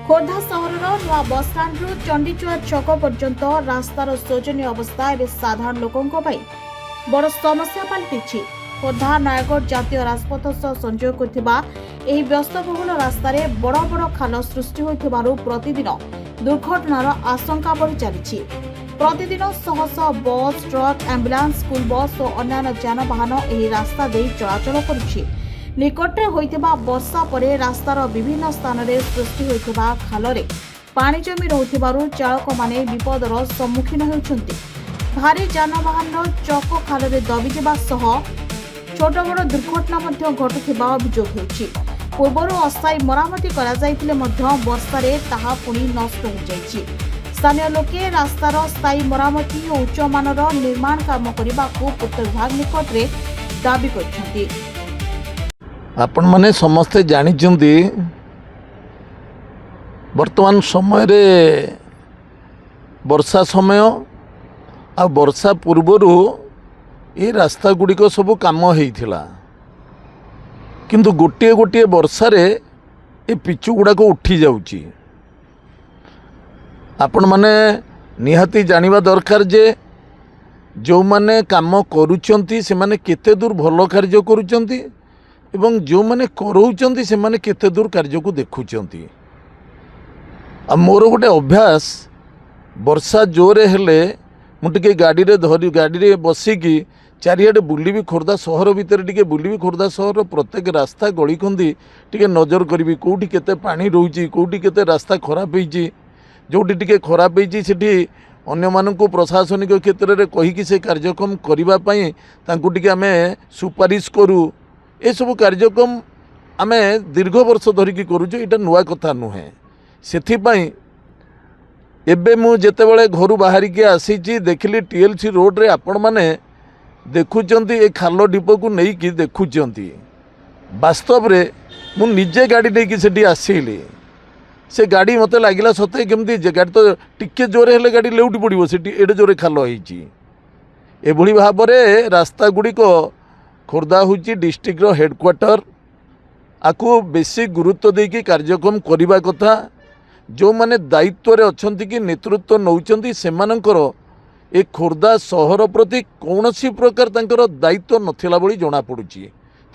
खोर्धा सहर नुआ बसस्टाण्ड चंडीचुआ छक पर्यंत रास्तार शोचनीय अवस्था एवं साधारण लोकों बड़ समस्या पलटि। खोर्धा नयागढ़ जातीय राजपथ सह संयोग करथिबा एही व्यस्तबहुल रास्तार बड़ बड़ खाल सृष्टि होइथिबारु प्रतिदिन दुर्घटनार आशंका बढ़ी चली। प्रतिदिन शह शह बस, ट्रक, एम्बुलेंस, स्कूल बस और अन्य जानवाहन एही रास्ता दे चलाचल करुछि। निकटरे होइथिबा वर्षा परे रास्तार विभिन्न स्थान में सृष्टि होइथिबा खालरे पानी जमी रहुथिबारु चालक माने विपदर सम्मुखीन हेउछन्ति। भारी जानवाहन चक खालरे दबिजिबा सह छोट बड़ दुर्घटना मध्य घटुथिबा अभियोग हेउछि। पूर्वरु अस्थायी मरामती करा जाइतिले मध्य वर्षारे ताहा पुणी नष्ट हो जाइछि। स्थानीय लोके रास्तार स्थायी मरामती और उच्च मानर निर्माण काम करबाकू पूर्त विभाग निकटरे दाबी करछन्ति। आपण माने समस्ते जानिचंती वर्तमान समय रे वर्षा समय आ वर्षा पूर्वरु ये रास्ता गुड़िक सब काम होइथिला, किंतु गोटे गोटे वर्षा रे ये पिचु गुड़ाक उठी जाउची। आपण माने निहाती जानिबा दरकार जे जो माने काम करूचंती से माने केते दूर भलो कार्य करूचंती एवं जो माने करौचंती से माने केते दूर कार्य को देखुचंती। आ मोर गोटे अभ्यास वर्षा जोरे हेले मुझे गाड़ी रे धरी गाड़ी रे बसिकी चारिआडे बुलबी खोर्धा सहर भितर टिके बुलबी खोर्धा सहर प्रत्येक रास्ता गली कंदी टिके नजर करी कौटी केते पानी रोची कौटी केते रास्ता खराब होईची। जोटी टिके खराब होईची सेठी अन्य मानकु प्रशासनिक क्षेत्र में कहीकि से कार्यक्रम करिबा पई तांकु टिके आमे सुपारिश करू। ए सब कार्यक्रम आमे दीर्घ वर्ष धरिकी करूछु, एटा नुआ कथा नुहे। सेथिपाई एबे मु जेतेबेले घरु बाहरिकी आसीची देखिली टीएलसी रोड रे आपण माने देखुचंती ए खाल डिपो को नहीं कि देखुचंती। वास्तव रे मु निजे गाड़ी लेके सेठी आसीली, से गाड़ी मते लागिला सते केमती जे गाड़ी तो टिके जोरे हेले गाड़ी लेउटी पड़िबो सेठी एडे जोरे खाल होईची। एभली भाबरे रास्ता गुड़िक खोर्धा होची डिस्ट्रिक्ट रो हेडक्वार्टर आकु बेसी गुरुत्व देकी कार्यक्रम करिबा कथा। जो माने दायित्व रे अछंती कि नेतृत्व नौचंती सेमानकर ए खोर्धा सहर प्रति कौनसी प्रकार तांकर दायित्व नथिला बळी जणा पडुची।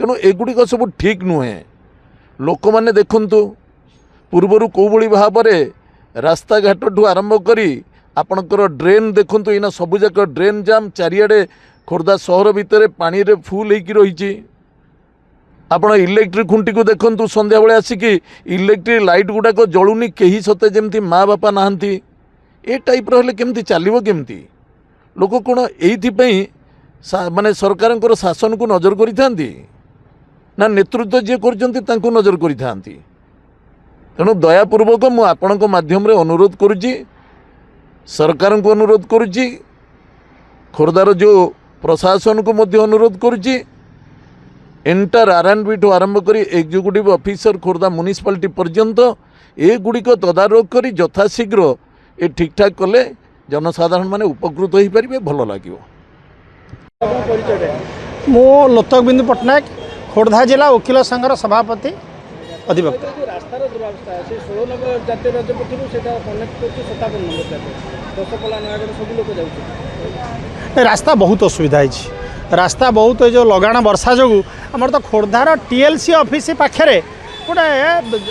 तेणु एगुड़िक सब ठीक नुहे। लोक माने देखंतु पूर्वरु को बळी भाबरे रास्ता घाट ठू आरंभ करी आपणकर ड्रेन देखंतु इना सबु जाक ड्रेन जाम चारिआडे खोर्धा सहर भितर पानी रे फुल होइकी रहिची। आपण इलेक्ट्रिक खुंटी को देखंतु संध्या बेले आसिकी इलेक्ट्रिक लाइट गुडाक जळुनी केही सते जेमती माँ बापा नाहंती। ए टाइप रहले केमती चलिबो केमती? लोक कोण एइथि पई माने सरकारंकर शासन को नजर करिथांती ना नेतृत्व जे करचंती तांको नजर करिथांती। तेणु दयापूर्वक मु आपणक माध्यम रे अनुरोध करुची, सरकार को अनुरोध करुची, खोर्धार जो प्रशासन को मध्य अनुरोध करुची। एंटर आरएनबी ठू आरंभ करी एग्जीक्यूटिव ऑफिसर खोर्धा म्युनिसिपालिटी पर्यंत ए गुड़िक तदारख करी यथाशीघ्र ए ठीक ठाक कले जनसाधारण माने उपकृत हो पारे, भल लगे। मो लोतक बिंदु पट्टनायक खोर्धा जिला वकिल संघर सभापति अधिवक्ता। रास्ता बहुत असुविधा है। रास्ता बहुत जो लगाण वर्षा जो आमर तो खोर्धार टीएलसी ऑफिस पाखे गोटे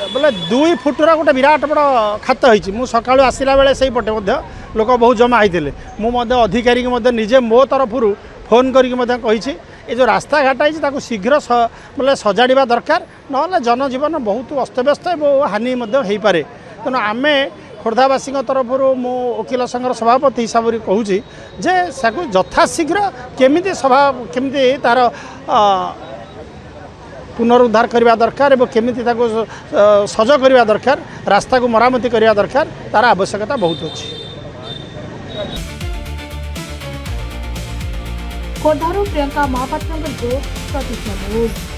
बोले 2 फुटर गोटे विराट बड़ खात होती। मुझे सका आसला बेले से पटे लोक बहुत जमा होते। मुझे अधिकारी निजे मो तरफ फोन करी ये जो रास्ता घाट है शीघ्र बोले सजाड़ा दरकार, ना जनजीवन बहुत अस्तव्यस्त और हानि हो पारे। तेणु आम खोर्धावासी तरफ मो वकिल संघर सभापति हिसाब से कहूँ जे यथाशीघ्र केमिति सभा केमिति तार पुनरुद्धार करने दरकार और केमिति सज करने दरकार, रास्ता को मरामती करने दरकार, तार आवश्यकता बहुत अच्छी। खोर्धारू प्रियंका महापात्र प्रतीक्षा न्यूज।